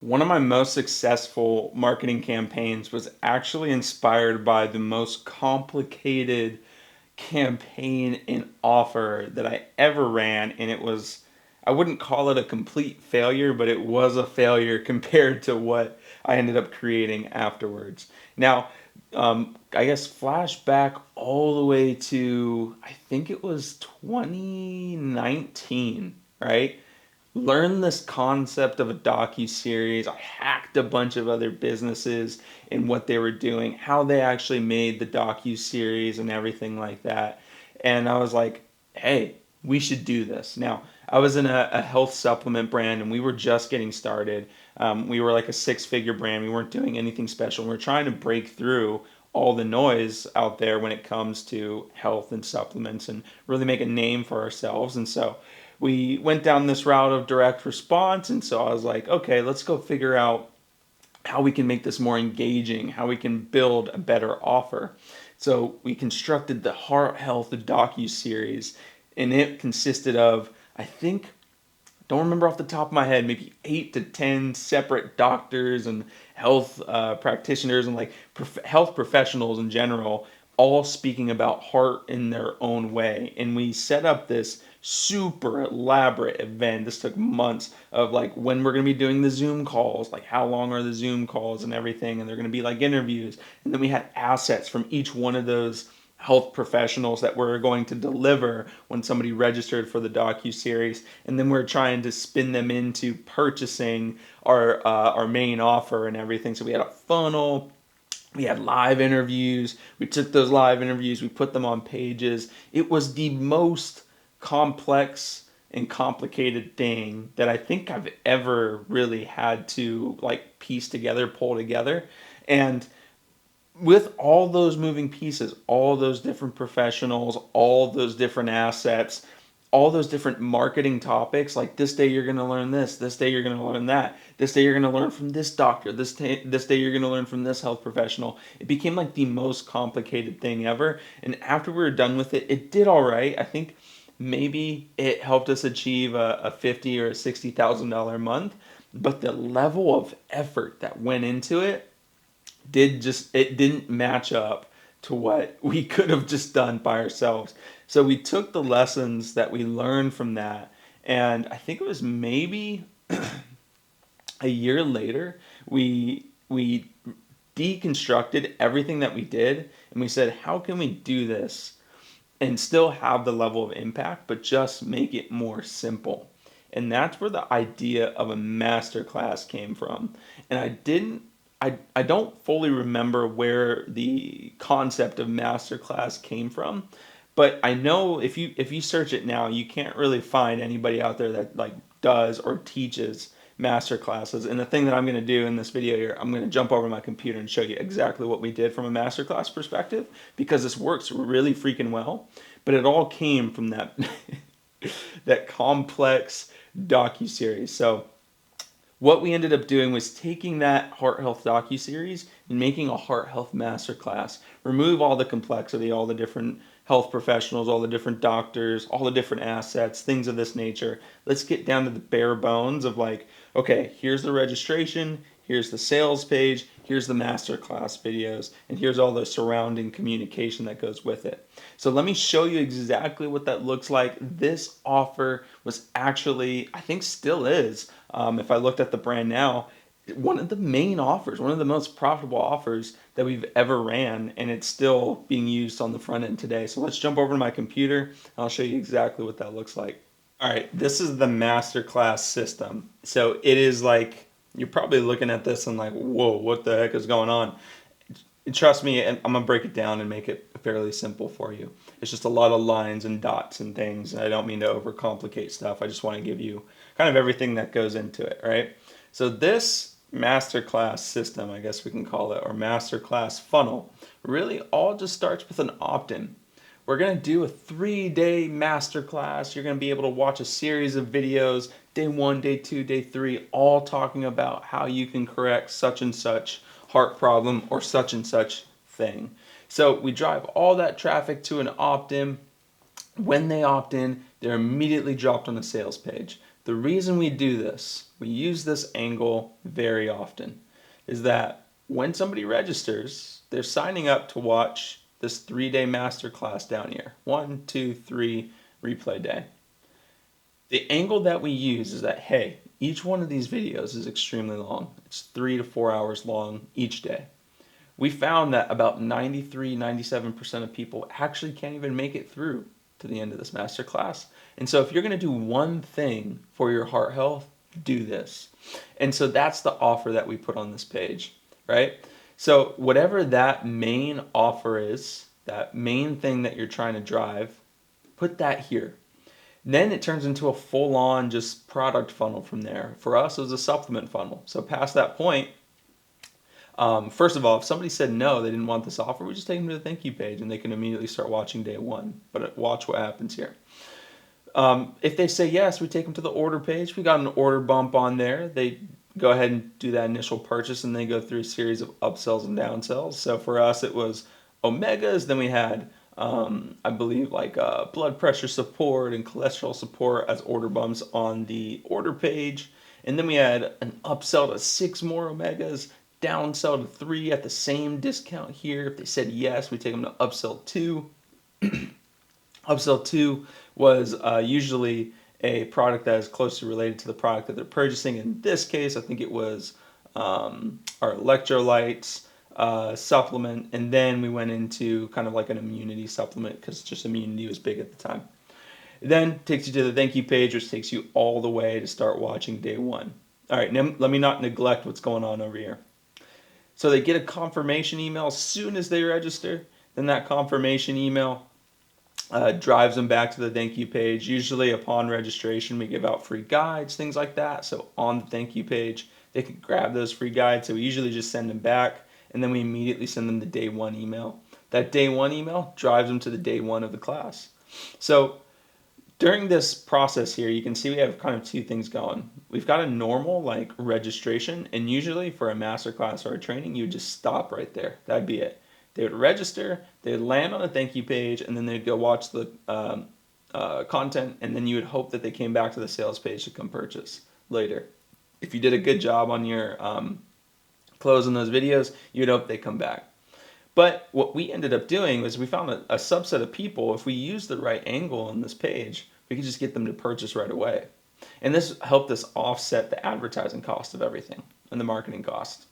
One of my most successful marketing campaigns was actually inspired by the most complicated campaign and offer that I ever ran. And I wouldn't call it a complete failure, but it was a failure compared to what I ended up creating afterwards. Now, I guess flashback all the way to, I think it was 2019, right? Learned this concept of a docu-series. I hacked a bunch of other businesses and what they were doing, how they actually made the docu-series and everything like that. And I was like, hey, we should do this. Now, I was in a health supplement brand and we were just getting started. We were like a six-figure brand. We weren't doing anything special. We were trying to break through all the noise out there when it comes to health and supplements and really make a name for ourselves. And so we went down this route of direct response. And so I was like, okay, let's go figure out how we can make this more engaging, how we can build a better offer. So we constructed the Heart Health docu series, and it consisted of, I think, don't remember off the top of my head, maybe 8 to 10 separate doctors and health practitioners and like health professionals in general, all speaking about heart in their own way. And we set up this super elaborate event. This took months of like when we're going to be doing the Zoom calls, like how long are the Zoom calls and everything. And they're going to be like interviews. And then we had assets from each one of those health professionals that we're going to deliver when somebody registered for the docu-series, and then we're trying to spin them into purchasing our main offer and everything. So we had a funnel, we had live interviews, we took those live interviews, we put them on pages. It was the most complex and complicated thing that I think I've ever really had to like piece together, pull together. And with all those moving pieces, all those different professionals, all those different assets, all those different marketing topics, like this day you're going to learn this day you're going to learn that, this day you're going to learn from this doctor, this day you're going to learn from this health professional. It became like the most complicated thing ever. And after we were done with it, it did all right. I think maybe it helped us achieve a $50 or a $60,000 a month, but the level of effort that went into it didn't match up to what we could have just done by ourselves. So we took the lessons that we learned from that, and I think it was maybe a year later we deconstructed everything that we did, and we said, how can we do this and still have the level of impact, but just make it more simple? And that's where the idea of a masterclass came from. And I don't fully remember where the concept of masterclass came from, but I know if you search it now, you can't really find anybody out there that like does or teaches master classes. And the thing that I'm going to do in this video here, I'm going to jump over my computer and show you exactly what we did from a masterclass perspective, because this works really freaking well. But it all came from that that complex docu-series. So what we ended up doing was taking that heart health docu-series and making a heart health masterclass. Remove all the complexity, all the different health professionals, all the different doctors, all the different assets, things of this nature. Let's get down to the bare bones of like, okay, here's the registration, here's the sales page, here's the masterclass videos, and here's all the surrounding communication that goes with it. So let me show you exactly what that looks like. This offer was actually, I think still is, if I looked at the brand now, one of the main offers, one of the most profitable offers that we've ever ran, and it's still being used on the front end today. So let's jump over to my computer, and I'll show you exactly what that looks like. All right, this is the masterclass system. So it is like, you're probably looking at this and like, whoa, what the heck is going on? Trust me, and I'm gonna break it down and make it fairly simple for you. It's just a lot of lines and dots and things. I don't mean to overcomplicate stuff. I just want to give you kind of everything that goes into it, right? So this masterclass system, I guess we can call it, or masterclass funnel, really all just starts with an opt-in. We're going to do a 3-day masterclass. You're going to be able to watch a series of videos, day 1, day 2, day 3, all talking about how you can correct such and such heart problem or such and such thing. So we drive all that traffic to an opt-in. When they opt in, they're immediately dropped on the sales page. The reason we do this, we use this angle very often, is that when somebody registers, they're signing up to watch this 3-day masterclass down here. 1, 2, 3 replay day. The angle that we use is that, hey, each one of these videos is extremely long. It's 3 to 4 hours long each day. We found that about 93, 97% of people actually can't even make it through to the end of this masterclass. And so if you're going to do one thing for your heart health, do this. And so that's the offer that we put on this page, right? So whatever that main offer is, that main thing that you're trying to drive, put that here. Then it turns into a full-on just product funnel from there. For us, it was a supplement funnel. So past that point, first of all, if somebody said no, they didn't want this offer, we just take them to the thank you page and they can immediately start watching day one. But watch what happens here. If they say yes, we take them to the order page. We got an order bump on there. They go ahead and do that initial purchase and they go through a series of upsells and downsells. So for us, it was omegas. Then we had, I believe, like blood pressure support and cholesterol support as order bumps on the order page. And then we had an upsell to 6 more omegas, downsell to 3 at the same discount here. If they said yes, we take them to upsell 2. Upsell 2 was usually a product that is closely related to the product that they're purchasing. In this case, I think it was our electrolytes supplement, and then we went into kind of like an immunity supplement because just immunity was big at the time. It then takes you to the thank you page, which takes you all the way to start watching day one. All right, now let me not neglect what's going on over here. So they get a confirmation email as soon as they register. Then that confirmation email drives them back to the thank you page. Usually upon registration, we give out free guides, things like that. So on the thank you page, they can grab those free guides. So we usually just send them back, and then we immediately send them the day one email. That day one email drives them to the day one of the class. So during this process here, you can see we have kind of 2 things going. We've got a normal like registration, and usually for a masterclass or a training, you would just stop right there. That'd be it. They would register, they would land on a thank you page, and then they'd go watch the content, and then you would hope that they came back to the sales page to come purchase later. If you did a good job on your closing those videos, you'd hope they come back. But what we ended up doing was we found a subset of people, if we use the right angle on this page, we could just get them to purchase right away. And this helped us offset the advertising cost of everything and the marketing cost.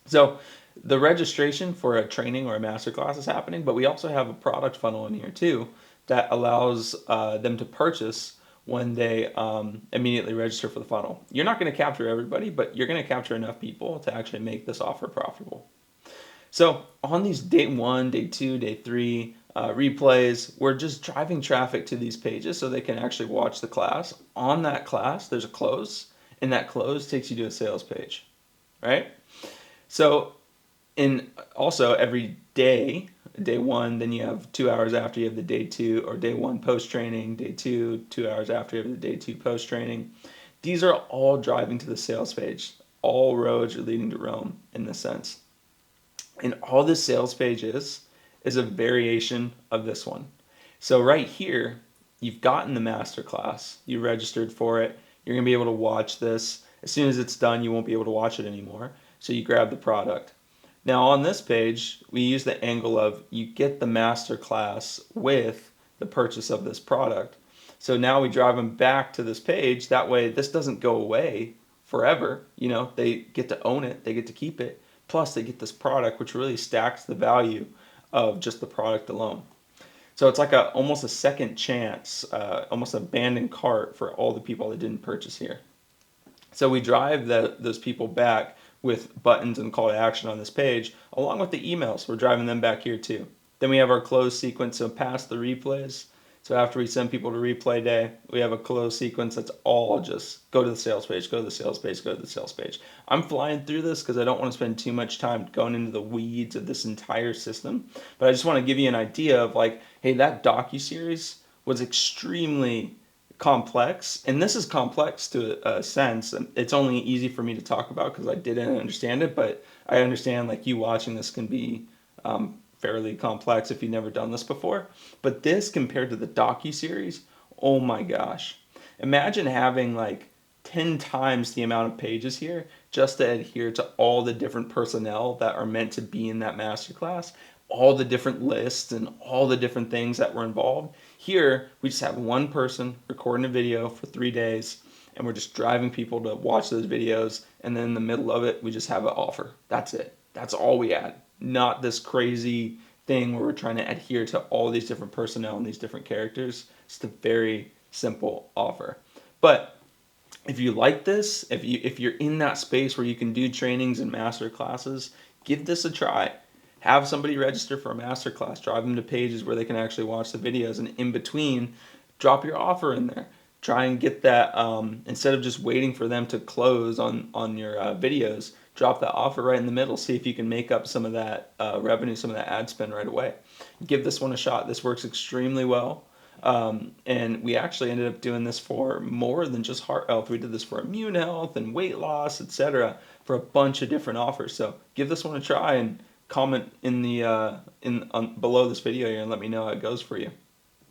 So the registration for a training or a masterclass is happening, but we also have a product funnel in here too that allows them to purchase when they immediately register for the funnel. You're not going to capture everybody, but you're going to capture enough people to actually make this offer profitable. So on these day 1, day 2, day 3 replays, we're just driving traffic to these pages so they can actually watch the class. On that class, there's a close, and that close takes you to a sales page, right? So also every day 1, then you have 2 hours after you have the day 2, or day 1 post-training, day 2, 2 hours after you have the day 2 post-training. These are all driving to the sales page. All roads are leading to Rome in this sense. And all this sales page is a variation of this one. So right here, you've gotten the masterclass. You registered for it. You're going to be able to watch this. As soon as it's done, you won't be able to watch it anymore. So you grab the product. Now on this page, we use the angle of you get the masterclass with the purchase of this product. So now we drive them back to this page. That way, this doesn't go away forever. You know, they get to own it. They get to keep it. Plus, they get this product, which really stacks the value of just the product alone. So it's like almost a second chance, almost an abandoned cart for all the people that didn't purchase here. So we drive those people back with buttons and call to action on this page, along with the emails. We're driving them back here too. Then we have our close sequence, so past the replays. So after we send people to replay day, we have a close sequence that's all just go to the sales page, go to the sales page, go to the sales page. I'm flying through this because I don't want to spend too much time going into the weeds of this entire system. But I just want to give you an idea of like, hey, that docuseries was extremely complex, and this is complex to a sense. It's only easy for me to talk about because I didn't understand it, but I understand like you watching this can be fairly complex if you've never done this before. But this compared to the docuseries, oh my gosh. Imagine having like 10 times the amount of pages here just to adhere to all the different personnel that are meant to be in that masterclass, all the different lists and all the different things that were involved. Here, we just have one person recording a video for 3 days, and we're just driving people to watch those videos, and then in the middle of it, we just have an offer. That's it. That's all we add. Not this crazy thing where we're trying to adhere to all these different personnel and these different characters. It's a very simple offer. But if you like this, if you're in that space where you can do trainings and master classes, give this a try. Have somebody register for a master class, drive them to pages where they can actually watch the videos, and in between, drop your offer in there. Try and get that, instead of just waiting for them to close on your videos, drop that offer right in the middle. See if you can make up some of that revenue, some of that ad spend right away. Give this one a shot. This works extremely well. And we actually ended up doing this for more than just heart health. We did this for immune health and weight loss, etc., for a bunch of different offers. So give this one a try and comment in the below this video here and let me know how it goes for you.